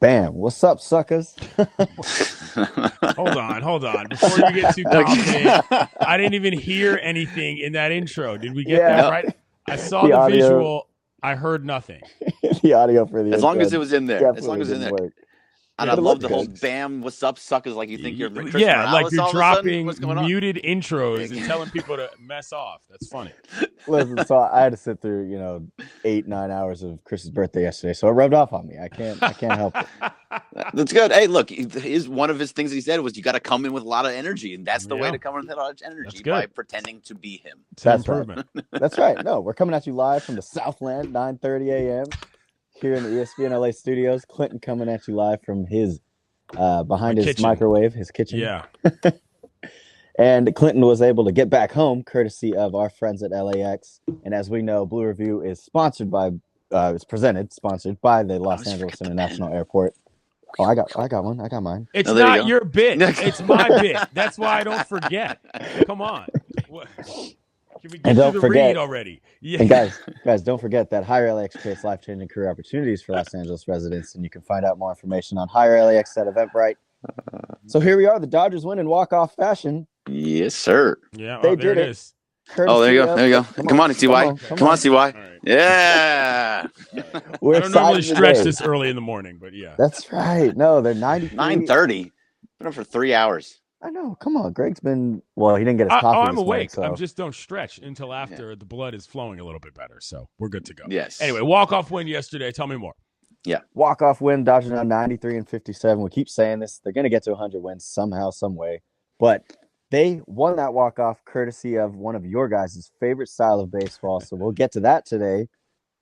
Bam. What's up, suckers? Hold on. Before you get too confident, I didn't even hear anything in that intro. Did we get that Yeah, right? I saw the the audio, visual. I heard nothing. the audio for the As long intro as it was in there. As long definitely as it was in didn't there. work, And Yeah, I but it love looked the whole good. bam, what's up, suckers? Like you think you're Chris Yeah, like Morales you're all of a sudden? dropping What's going on? muted intros and telling people to mess off. That's funny. Listen, so I had to sit through, 8, 9 hours of Chris's birthday yesterday, so it rubbed off on me. I can't help it. That's good. Hey, look, one of his things he said was you got to come in with a lot of energy, and that's the way Yeah. to come in with a lot of That's energy good. by pretending to be him. It's an That's right. improvement. That's right. No, we're coming at you live from the Southland, 9:30 a.m. here in the ESPN LA studios. Clinton coming at you live from his behind My his kitchen. microwave, his kitchen. Yeah. And Clinton was able to get back home courtesy of our friends at LAX. And as we know, Blue Review is sponsored by the Los Angeles International Airport. Oh, I got one. I got mine. It's there you not go. your bit. It's my bit. That's why I don't forget. Come on. What? Can we get And don't through the forget- read already? Yeah. And guys, don't forget that Hire LAX creates life-changing career opportunities for Los Angeles residents, and you can find out more information on Hire LAX at Eventbrite. So here we are, the Dodgers win in walk-off fashion. Yes, sir. Yeah. They there did it it. is. Oh, there you go. There you go. Come on, CY. Come on, CY. All right. Yeah. We're I don't normally excited stretch today. this early in the morning, but yeah. That's right. No, they're 93. 9:30. Been up for 3 hours. I know. Come on, Greg's been. Well, he didn't get his coffee. I'm this morning, awake. so. I just don't stretch until after the blood is flowing a little bit better. So we're good to go. Yes. Anyway, walk-off win yesterday. Tell me more. Walk-off win. Dodgers now 93-57. We keep saying this. They're going to get to 100 wins somehow, some way. But they won that walk-off courtesy of one of your guys' favorite style of baseball. So we'll get to that today.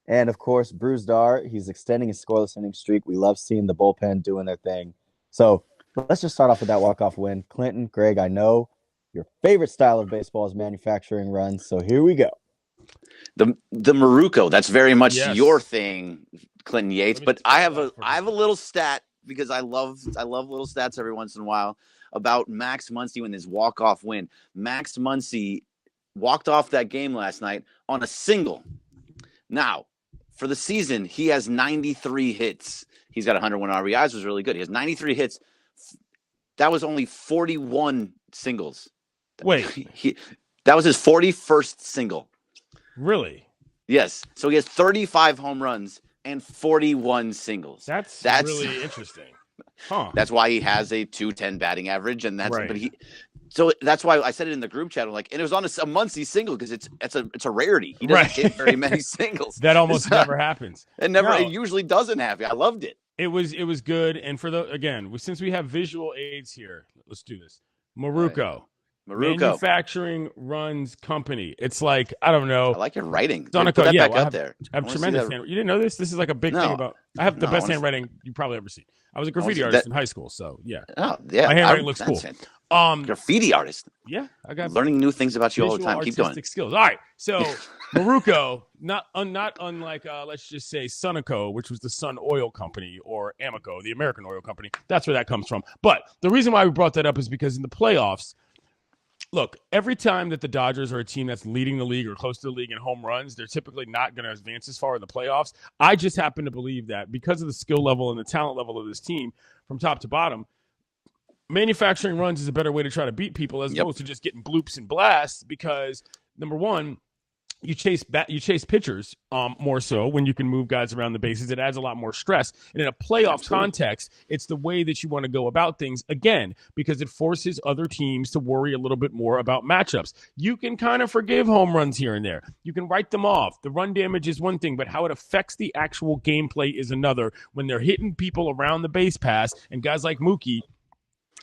And, of course, Bruce Dar, he's extending his scoreless inning streak. We love seeing the bullpen doing their thing. So let's just start off with that walk-off win. Clinton, Greg, I know your favorite style of baseball is manufacturing runs. So here we go. The Maruco, that's very much Yes. your thing, Clinton Yates. Let me But tell I you have that a little stat because I love little stats every once in a while about Max Muncy and his walk-off win. Max Muncy walked off that game last night on a single. Now, for the season, he has 93 hits. He's got 101 RBIs, was really good. He has 93 hits. That was only 41 singles. Wait, that was his 41st single. really? Yes. So he has 35 home runs and 41 singles. That's really interesting. Huh. That's why he has a 210 batting average, and that's Right. so that's why I said it in the group chat. I'm like, and it was on a Muncy single because it's a rarity. He doesn't Right. hit very many singles. That almost never happens. It usually doesn't happen. I loved it. It was good. And since we have visual aids here, let's do this. Maruco. Manufacturing Runs Company. It's like, I don't know. I like your writing. Sonico, Put that yeah, back well, up there. I have tremendous handwriting. You didn't know this? This is like a big thing about. I have the best handwriting you probably ever seen. I was a graffiti artist in high school, so yeah. Oh, yeah. My handwriting looks cool. Graffiti artist. Yeah, I got learning new things about you all the time. Keep going. Artistic skills. All right, so Maruco, not unlike let's just say Sonico, which was the Sun Oil Company, or Amoco, the American Oil Company. That's where that comes from. But the reason why we brought that up is because in the playoffs. Look, every time that the Dodgers are a team that's leading the league or close to the league in home runs, they're typically not going to advance as far in the playoffs. I just happen to believe that because of the skill level and the talent level of this team from top to bottom, manufacturing runs is a better way to try to beat people as opposed to just getting bloops and blasts because, number one, you chase pitchers more so when you can move guys around the bases. It adds a lot more stress. And in a playoff context, it's the way that you want to go about things, again, because it forces other teams to worry a little bit more about matchups. You can kind of forgive home runs here and there. You can write them off. The run damage is one thing, but how it affects the actual gameplay is another when they're hitting people around the base pass and guys like Mookie,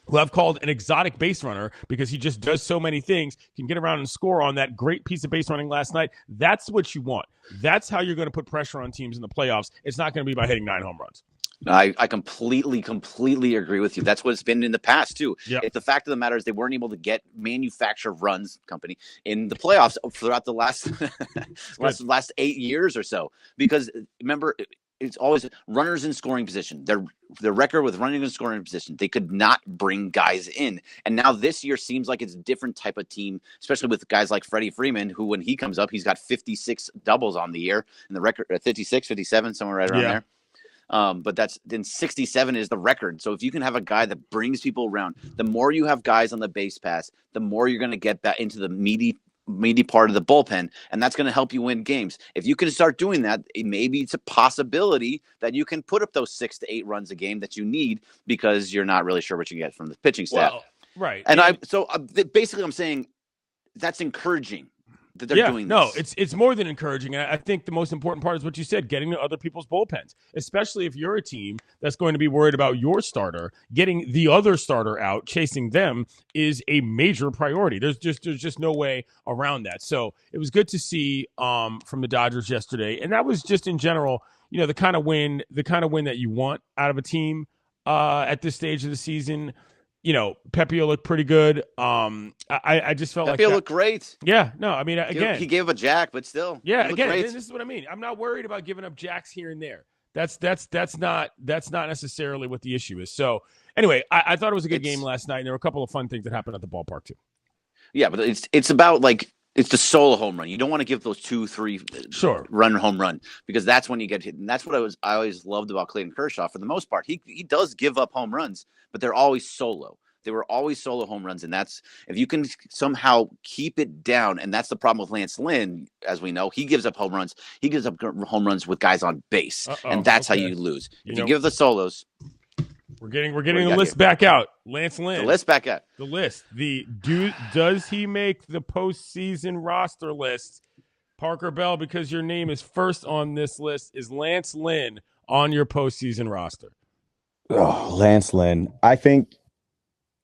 who I've called an exotic base runner because he just does so many things, can get around and score on that great piece of base running last night. That's what you want. That's how you're going to put pressure on teams in the playoffs. It's not going to be by hitting 9 home runs. I completely agree with you. That's what it's been in the past, too. Yep. It's the fact of the matter is they weren't able to get manufacture runs company in the playoffs throughout the last 8 years or so. Because remember, it's always runners in scoring position. Their record with running in scoring position, they could not bring guys in. And now this year seems like it's a different type of team, especially with guys like Freddie Freeman, who when he comes up, he's got 56 doubles on the year, and the record 56, 57, somewhere right around there. But that's then 67 is the record. So if you can have a guy that brings people around, the more you have guys on the base pass, the more you're going to get back into the meaty part of the bullpen, and that's going to help you win games. If you can start doing that, maybe it's a possibility that you can put up those 6 to 8 runs a game that you need because you're not really sure what you get from the pitching staff. Well, right. And basically I'm saying that's encouraging that they're doing this. No, it's more than encouraging. And I think the most important part is what you said, getting to other people's bullpens, especially if you're a team that's going to be worried about your starter. Getting the other starter out, chasing them is a major priority. There's just no way around that. So it was good to see from the Dodgers yesterday. And that was just in general, the kind of win that you want out of a team at this stage of the season. Pepio looked pretty good. I just felt Pepio looked great. Yeah, no, I mean, again, he gave a jack, but still, yeah, again, this is what I mean. I'm not worried about giving up jacks here and there. That's not necessarily what the issue is. So anyway, I thought it was a good game last night, and there were a couple of fun things that happened at the ballpark too. Yeah, but it's about it's the solo home run. You don't want to give those 2-3 run home run because that's when you get hit. And that's what I always loved about Clayton Kershaw. For the most part, he does give up home runs, but they're always solo. They were always solo home runs, and that's if you can somehow keep it down. And that's the problem with Lance Lynn, as we know. He gives up home runs. He gives up home runs with guys on base, and that's how you lose. If you give the solos. We're getting the list back out. Lance Lynn. The list back out. The list. Does he make the postseason roster list? Parker Bell, because your name is first on this list, is Lance Lynn on your postseason roster? Oh, Lance Lynn. I think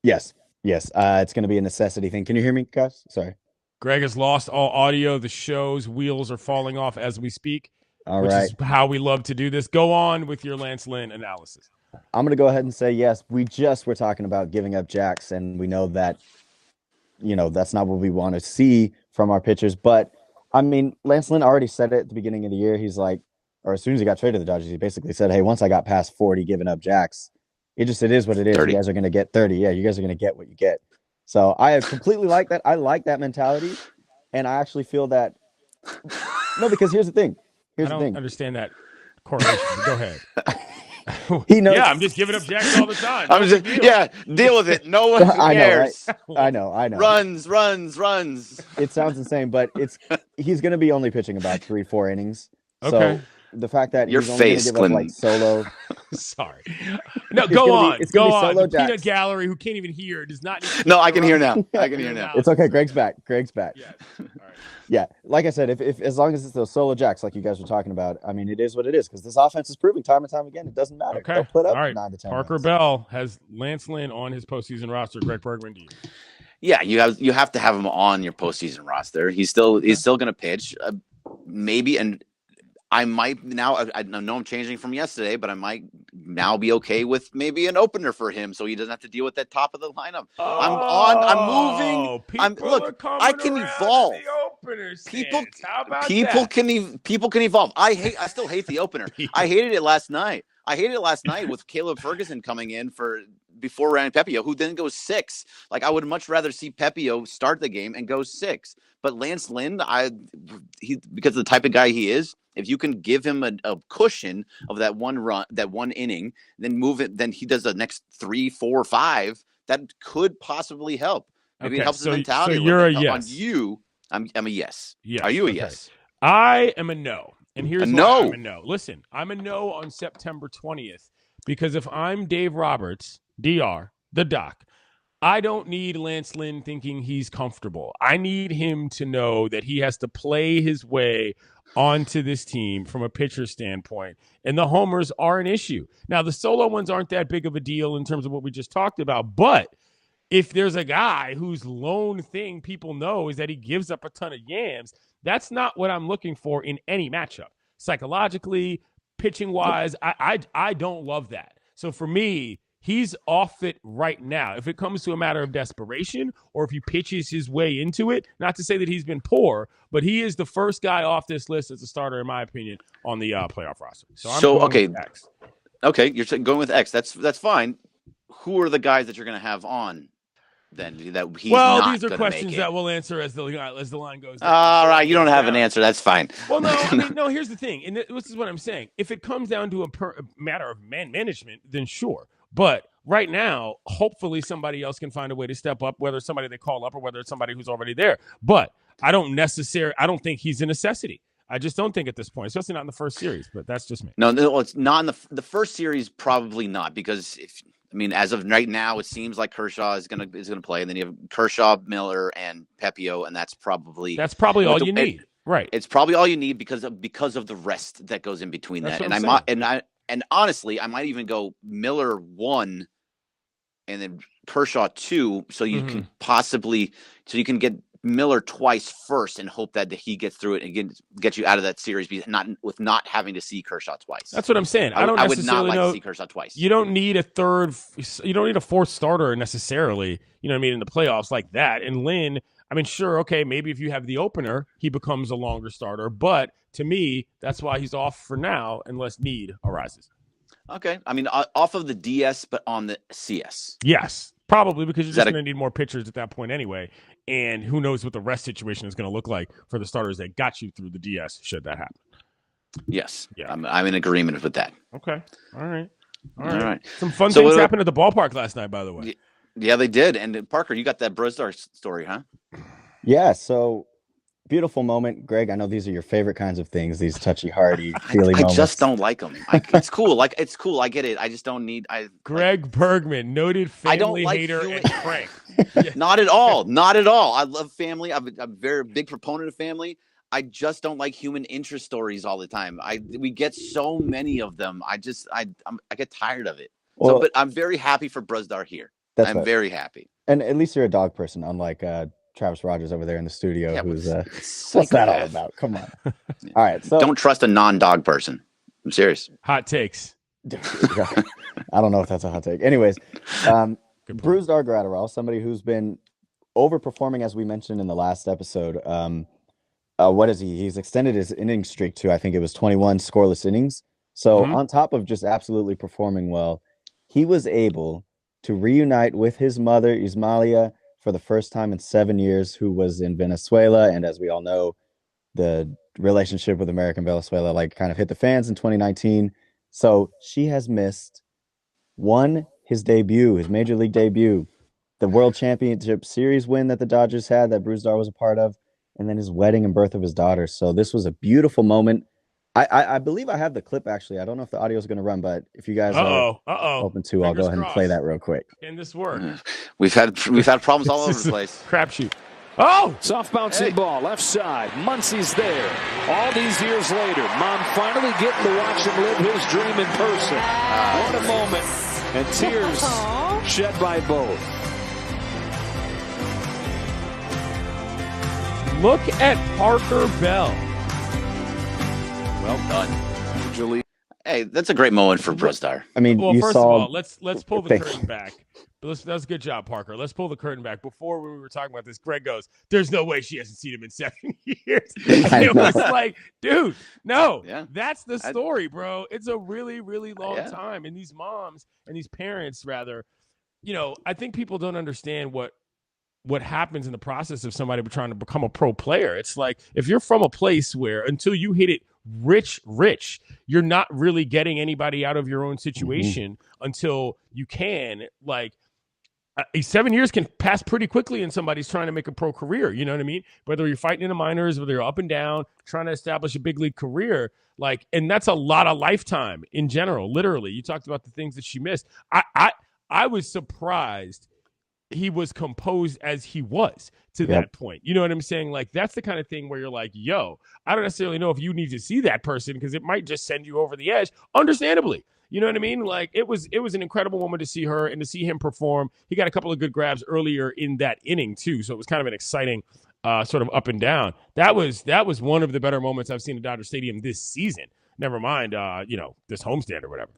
yes. It's going to be a necessity thing. Can you hear me, guys? Sorry. Greg has lost all audio. The show's wheels are falling off as we speak. All right. Which is how we love to do this. Go on with your Lance Lynn analysis. I'm going to go ahead and say yes. We just were talking about giving up jacks, and we know that, that's not what we want to see from our pitchers. But, I mean, Lance Lynn already said it at the beginning of the year. He's like, or as soon as he got traded to the Dodgers, he basically said, hey, once I got past 40 giving up jacks, it is what it is. 30. You guys are going to get 30. Yeah, you guys are going to get what you get. So I completely like that. I like that mentality, and I actually feel that – no, because here's the thing. I don't understand that correlation. Go ahead. He knows. Yeah, I'm just giving up jacks all the time. Deal with it. No one cares. I know. Runs. It sounds insane, but he's going to be only pitching about 3-4 innings. Okay. So the fact that Your he's only going to give up solo. Sorry. No, go on. Go on. The peanut gallery who can't even hear does not. No, I can hear now. It's okay. Greg's back. Yeah. All right. Yeah, like I said, if as long as it's those solo jacks like you guys were talking about, I mean, it is what it is because this offense is proving time and time again it doesn't matter. Okay. They'll put up all right. 9 to 10. Parker Bell has Lance Lynn on his postseason roster. Greg Bergman, do you? Yeah, you have to have him on your postseason roster. He's still going to pitch, maybe, and I might now. I know I'm changing from yesterday, but I might now be okay with maybe an opener for him, so he doesn't have to deal with that top of the lineup. I'm moving. I can evolve. People can evolve. I still hate the opener. I hated it last night. With Caleb Ferguson coming in before Ryan Pepio, who then goes 6. Like I would much rather see Pepio start the game and go 6. But Lance Lynn, because of the type of guy he is, if you can give him a cushion of that one run, that one inning, then move it, then he does the next 3, 4, 5. That could possibly help. Maybe it helps the mentality. So you're a yes. On you, I'm a yes. Yes. Are you a yes? I am a no. And here's why no. I'm a no. Listen, I'm a no on September 20th because if I'm Dave Roberts, DR, the doc, I don't need Lance Lynn thinking he's comfortable. I need him to know that he has to play his way onto this team from a pitcher standpoint. And the homers are an issue. Now, the solo ones aren't that big of a deal in terms of what we just talked about. But if there's a guy whose lone thing people know is that he gives up a ton of yams, that's not what I'm looking for in any matchup. Psychologically, pitching-wise, I don't love that. So for me, he's off it right now. If it comes to a matter of desperation or if he pitches his way into it, not to say that he's been poor, but he is the first guy off this list as a starter, in my opinion, on the playoff roster. So I'm going with X. Okay, you're going with X. That's fine. Who are the guys that you're going to have on? then that he's well, not these are gonna questions make it. that we'll answer as the line goes down. All right, you don't have an answer. That's fine. Well, no, I mean, no. Here's the thing, and this is what I'm saying. If it comes down to a matter of management, then sure. But right now, hopefully, somebody else can find a way to step up, whether it's somebody they call up or whether it's somebody who's already there. But I don't think he's a necessity. I just don't think at this point, especially not in the first series. But that's just me. No, it's not in the first series. Probably not, because as of right now, it seems like Kershaw is gonna play, and then you have Kershaw, Miller, and Pepio, and that's probably all you need, right? It's probably all you need because of the rest that goes in between that. And honestly, I might even go Miller 1, and then Kershaw 2, so you can you can get Miller twice first and hope that he gets through it and get you out of that series, not having to see Kershaw twice. That's what I'm saying. I would not like to see Kershaw twice. You don't need a fourth starter necessarily, you know what I mean, in the playoffs like that. And Lynn, I mean, sure, okay, maybe if you have the opener, he becomes a longer starter. But to me, that's why he's off for now unless need arises. Okay. I mean, off of the DS, but on the CS. Yes, probably, because you're just going to need more pitchers at that point anyway. And who knows what the rest situation is going to look like for the starters that got you through the DS, should that happen. Yes. Yeah. I'm in agreement with that. Okay. All right. Some fun things things happened at the ballpark last night, by the way. Yeah, they did. And Parker, you got that Brosdar story, huh? Yeah. So beautiful moment, Greg. I know these are your favorite kinds of things. These touchy-hearty, feely moments. I just don't like them. It's cool. It's cool. I get it. I just don't need. Greg Bergman, noted family hater and crank. Not at all. Not at all. I love family. I'm a very big proponent of family. I just don't like human interest stories all the time. We get so many of them. I get tired of it. Well, but I'm very happy for Brosdar here. I'm very happy. And at least you're a dog person, unlike Travis Rogers over there in the studio, who's what's that all about? Come on. All right, so don't trust a non-dog person. I'm serious. Hot takes. I don't know if that's a hot take. Anyways, Brusdar Graterol, somebody who's been overperforming, as we mentioned in the last episode. What is he? He's extended his inning streak to, I think it was 21 scoreless innings. So on top of just absolutely performing well, he was able to reunite with his mother, Ismalia, for the first time in 7 years, who was in Venezuela. And as we all know, the relationship with American Venezuela kind of hit the fans in 2019. So she has missed his debut, his major league debut, the World Championship Series win that the Dodgers had that Brusdar was a part of, and then his wedding and birth of his daughter. So this was a beautiful moment. I believe I have the clip, actually. I don't know if the audio is going to run, but if you guys are open to, I'll go ahead and play that real quick. Can this work? We've had problems all over the place. Crapshoot. Oh! Soft bouncing ball, left side. Muncie's there. All these years later, Mom finally getting to watch him live his dream in person. What a moment. And tears shed by both. Look at Parker Bell. Well done. Julie. Hey, that's a great moment for Brusdar. I mean, well, first of all, let's pull the curtain back. That's a good job, Parker. Let's pull the curtain back. Before we were talking about this, Greg goes, "There's no way she hasn't seen him in 7 years." It was like, dude, no, that's the story, bro. It's a really, really long time. And these moms and these parents, rather, I think people don't understand what happens in the process of somebody trying to become a pro player. It's like, if you're from a place where until you hit it rich, you're not really getting anybody out of your own situation until you can. 7 years can pass pretty quickly, and somebody's trying to make a pro career. You know what I mean? Whether you're fighting in the minors, whether you're up and down, trying to establish a big league career, and that's a lot of lifetime in general. Literally, you talked about the things that she missed. I was surprised he was composed as he was to that point. You know what I'm saying? That's the kind of thing where you're like, yo, I don't necessarily know if you need to see that person because it might just send you over the edge, understandably. You know what I mean? It was an incredible moment to see her and to see him perform. He got a couple of good grabs earlier in that inning too, so it was kind of an exciting sort of up and down. That was one of the better moments I've seen at Dodger Stadium this season. Never mind, this homestand or whatever.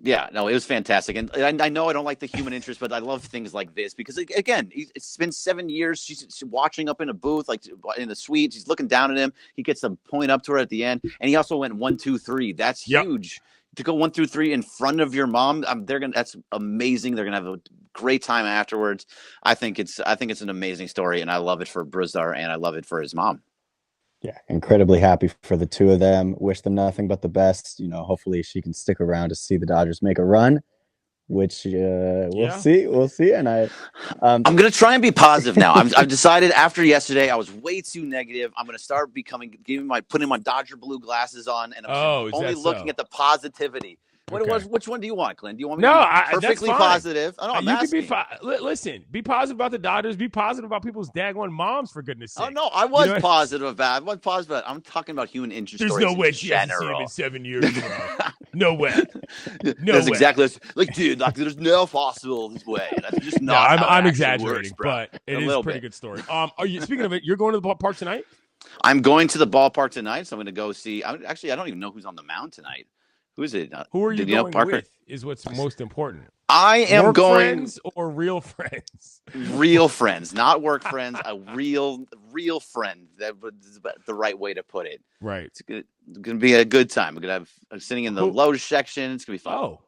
Yeah, no, it was fantastic. And I know I don't like the human interest, but I love things like this because, again, it's been 7 years. She's watching up in a booth, in the suite. She's looking down at him. He gets a point up to her at the end. And he also went 1, 2, 3. That's huge. to go 1 through 3 in front of your mom. That's amazing. They're gonna have a great time afterwards. I think it's an amazing story, and I love it for Bruzdar, and I love it for his mom. Yeah, incredibly happy for the two of them. Wish them nothing but the best. Hopefully she can stick around to see the Dodgers make a run, which we'll see. We'll see. And I'm gonna try and be positive now. I've decided after yesterday I was way too negative. I'm gonna start putting my Dodger blue glasses on, and I'm only looking at the positivity. Which one do you want, Clint? Do you want me to be perfectly positive? Oh, no, you can be listen, be positive about the Dodgers. Be positive about people's daggone moms, for goodness sake. Oh, no, I was positive about it. I'm talking about human interest stories. There's no way she hasn't seen him in 7 years, bro. No way. That's exactly dude, there's no possible way. That's just not I'm exaggerating, but it is a pretty good story. Are you, speaking of it, you're going to the ballpark tonight? I'm going to the ballpark tonight, so I'm going to go see. I don't even know who's on the mound tonight. Who is it? Who are you going with is what's most important. I am going friends or real friends? Real friends, not work friends. A real friend. That was the right way to put it. Right. It's going to be a good time. I'm sitting in the low section. It's going to be fun. Oh.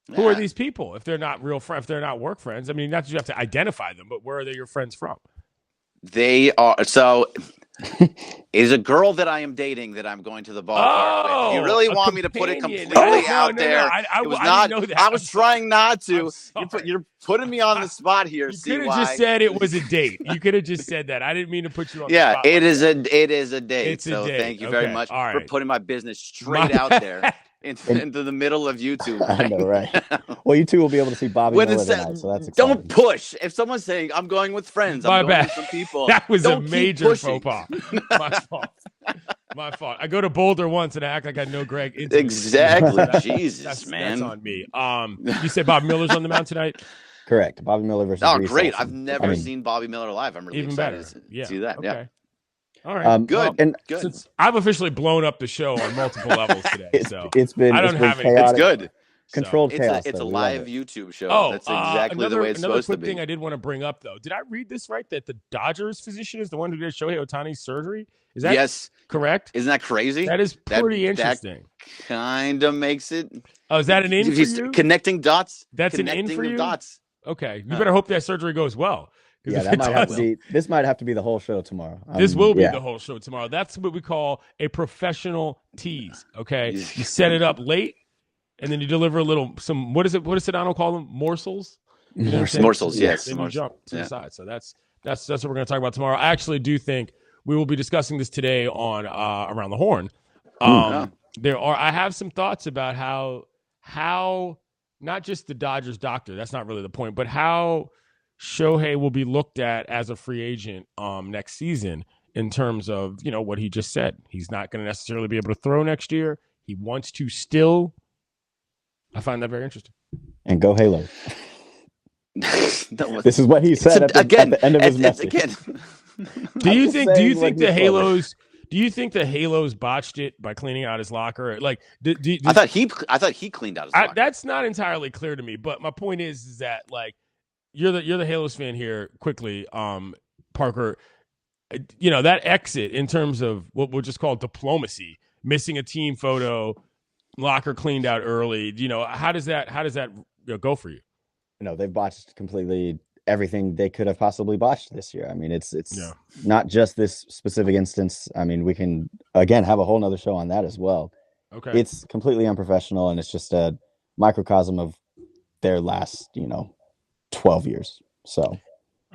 Yeah. Who are these people? If they're not real friends, if they're not work friends, I mean, not that you have to identify them, but where are they your friends from? They are is a girl that I am dating that I'm going to the ballpark with. You really want me to put it completely out there? I was not. Didn't know that. I was trying not to. You're putting me on the spot here. You could have just said it was a date. You could have just said that. I didn't mean to put you on the spot. Yeah, it is a date. It's a date. Thank you very much for putting my business straight out there. Into the middle of YouTube. I know, right? Well, you two will be able to see Bobby Miller tonight, so that's exciting. Don't push. If someone's saying, I'm going with friends, I'm going with some people. That was a major faux pas. My fault. My fault. I go to Boulder once and I act like I know Greg. Exactly. Jesus, man. That's on me. You said Bob Miller's on the mound tonight? Correct. Bobby Miller versus Reese great. Olsen. I've never seen Bobby Miller live. I'm really excited to see that. Okay. Yeah. All right, good. And good. Since I've officially blown up the show on multiple levels today, it's been chaotic. It's good. Controlled chaos. It's a live YouTube show. That's exactly the way it's supposed to be. Another quick thing I did want to bring up, though. Did I read this right? That the Dodgers physician is the one who did Shohei Ohtani's surgery? Is that correct? Isn't that crazy? That is pretty interesting. That kind of makes it. Oh, is that an in for you? Connecting dots. That's an in for you? Dots. Okay. You better hope that surgery goes well. Yeah, that might have to be. This might have to be the whole show tomorrow. This will be the whole show tomorrow. That's what we call a professional tease. Okay, you set it up late, and then you deliver some. What does Sedano call them? Morsels. Morsels. Yes. Then you jump to the side. So that's what we're going to talk about tomorrow. I actually do think we will be discussing this today on Around the Horn. I have some thoughts about how not just the Dodgers doctor. That's not really the point, but how Shohei will be looked at as a free agent next season in terms of, what he just said. He's not going to necessarily be able to throw next year. He wants to still. I find that very interesting. And go Halo. This is what he said at the end of his message. Do you think the Halos botched it by cleaning out his locker? Like, I thought he cleaned out his locker. That's not entirely clear to me. But my point is that, like, you're the Halos fan here. Quickly, Parker, that exit in terms of what we'll just call diplomacy, missing a team photo, locker cleaned out early. How does that go for you? They've botched completely everything they could have possibly botched this year. I mean, it's not just this specific instance. I mean, we can again have a whole nother show on that as well. Okay, it's completely unprofessional, and it's just a microcosm of their last 12 years. So,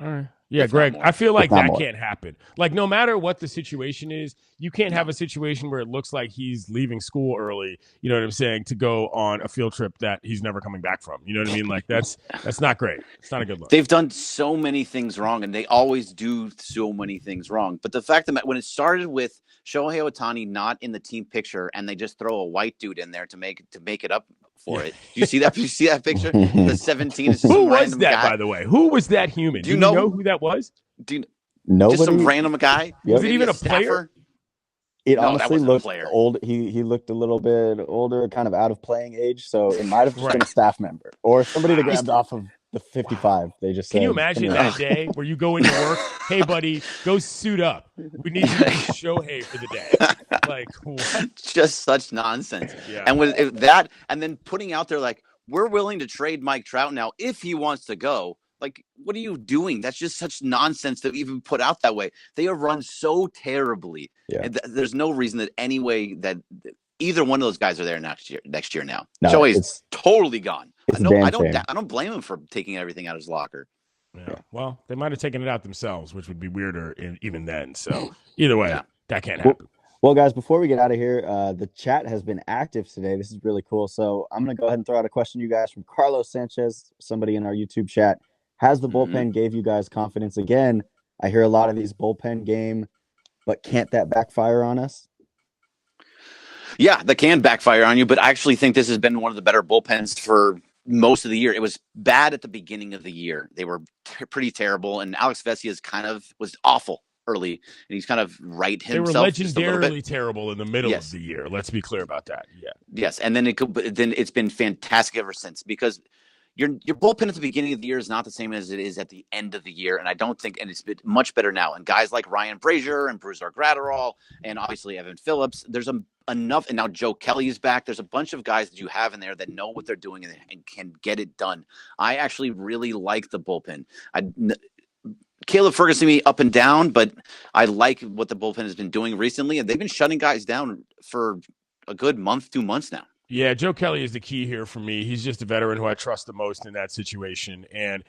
all right. Yeah, Greg, I feel like that can't happen. Like, no matter what the situation is, you can't have a situation where it looks like he's leaving school early, you know what I'm saying, to go on a field trip that he's never coming back from. You know what I mean? Like, that's not great. It's not a good look. They've done so many things wrong, and they always do so many things wrong. But the fact that when it started with Shohei Ohtani not in the team picture, and they just throw a white dude in there to make it up for it. Do you see that? You see that picture? The 17 is just who was that, guy. by the way? Who was that human? Do you know who that was? Nobody? Just some random guy? Yep. Was it even a player? It honestly looked old. He looked a little bit older, kind of out of playing age. So it might have just been a staff member or somebody that grabbed off of the 55. They just Can you said, imagine that day where you go into work? Hey, buddy, go suit up. We need you to be Shohei for the day. Like, what? Just such nonsense. Yeah. And with that, and then putting out there like, we're willing to trade Mike Trout now if he wants to go. Like, what are you doing? That's just such nonsense to even put out that way. They are run so terribly. Yeah. And there's no reason that any way that either one of those guys are there next year now. No, Shohei's totally gone. It's I don't blame him for taking everything out of his locker. Yeah. Well, they might have taken it out themselves, which would be weirder even then. So either way, that can't happen. Well, guys, before we get out of here, the chat has been active today. This is really cool. So I'm going to go ahead and throw out a question to you guys from Carlos Sanchez, somebody in our YouTube chat. Has the bullpen gave you guys confidence again? I hear a lot of these bullpen game, but can't that backfire on us? Yeah, that can backfire on you, but I actually think this has been one of the better bullpens for most of the year. It was bad at the beginning of the year. They were pretty terrible, and Alex Vesia's was awful early, and he's kind of right himself. They were legendarily terrible in the middle of the year. Let's be clear about that. Yeah. Yes, and then it's been fantastic ever since, because your bullpen at the beginning of the year is not the same as it is at the end of the year, and I don't think, and it's been much better now. And guys like Ryan Brazier and Brusdar Graterol and obviously Evan Phillips, there's enough, and now Joe Kelly is back. There's a bunch of guys that you have in there that know what they're doing and can get it done. I actually really like the bullpen. Caleb Ferguson me up and down, but I like what the bullpen has been doing recently, and they've been shutting guys down for a good month, 2 months now. Yeah, Joe Kelly is the key here for me. He's just a veteran who I trust the most in that situation. And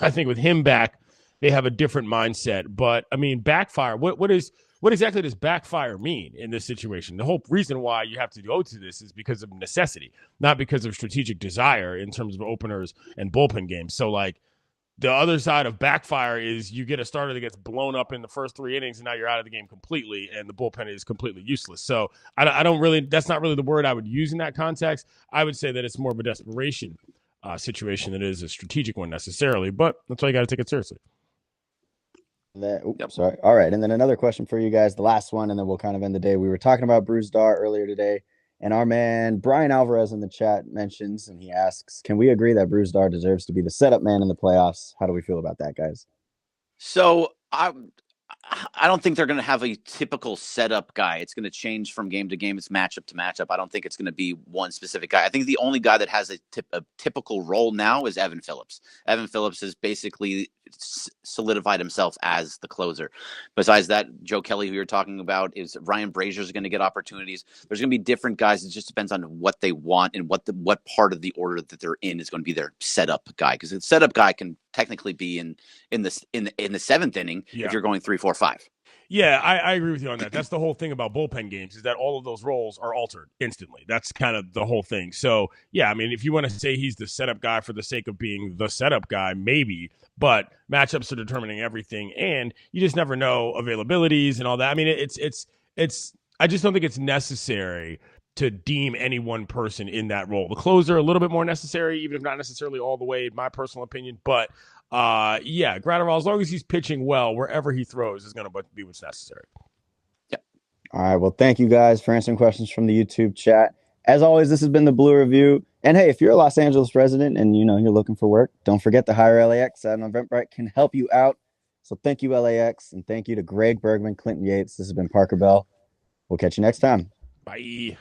I think with him back, they have a different mindset. But, I mean, backfire, what exactly does backfire mean in this situation? The whole reason why you have to go to this is because of necessity, not because of strategic desire in terms of openers and bullpen games. So, like, the other side of backfire is you get a starter that gets blown up in the first 3 innings, and now you're out of the game completely, and the bullpen is completely useless. So I don't really – that's not really the word I would use in that context. I would say that it's more of a desperation situation than it is a strategic one necessarily, but that's why you got to take it seriously. Sorry. All right, and then another question for you guys, the last one, and then we'll kind of end the day. We were talking about Brusdar earlier today, and our man Brian Alvarez in the chat mentions, and he asks, can we agree that Brusdar deserves to be the setup man in the playoffs? How do we feel about that, guys? So I don't think they're going to have a typical setup guy. It's going to change from game to game. It's matchup to matchup. I don't think it's going to be one specific guy. I think the only guy that has a typical role now is Evan Phillips. Evan Phillips has basically solidified himself as the closer. Besides that, Joe Kelly, who you're talking about, is Ryan Brazier is going to get opportunities. There's going to be different guys. It just depends on what they want and what part of the order that they're in is going to be their setup guy. Because the setup guy can technically be in the seventh inning if you're going 3, 4, 5. Yeah, I agree with you on that. That's the whole thing about bullpen games is that all of those roles are altered instantly. That's kind of the whole thing. So, yeah, I mean, if you want to say he's the setup guy for the sake of being the setup guy, maybe. But matchups are determining everything, and you just never know availabilities and all that. I mean, it's. I just don't think it's necessary to deem any one person in that role. The closer, a little bit more necessary, even if not necessarily all the way, in my personal opinion. But yeah, Graterol, as long as he's pitching well, wherever he throws is going to be what's necessary. Yeah. All right. Well, thank you guys for answering questions from the YouTube chat. As always, this has been the Blue Review. And hey, if you're a Los Angeles resident and you're looking for work, don't forget to hire LAX. Eventbrite can help you out. So thank you, LAX, and thank you to Greg Bergman, Clinton Yates. This has been Parker Bell. We'll catch you next time. Bye.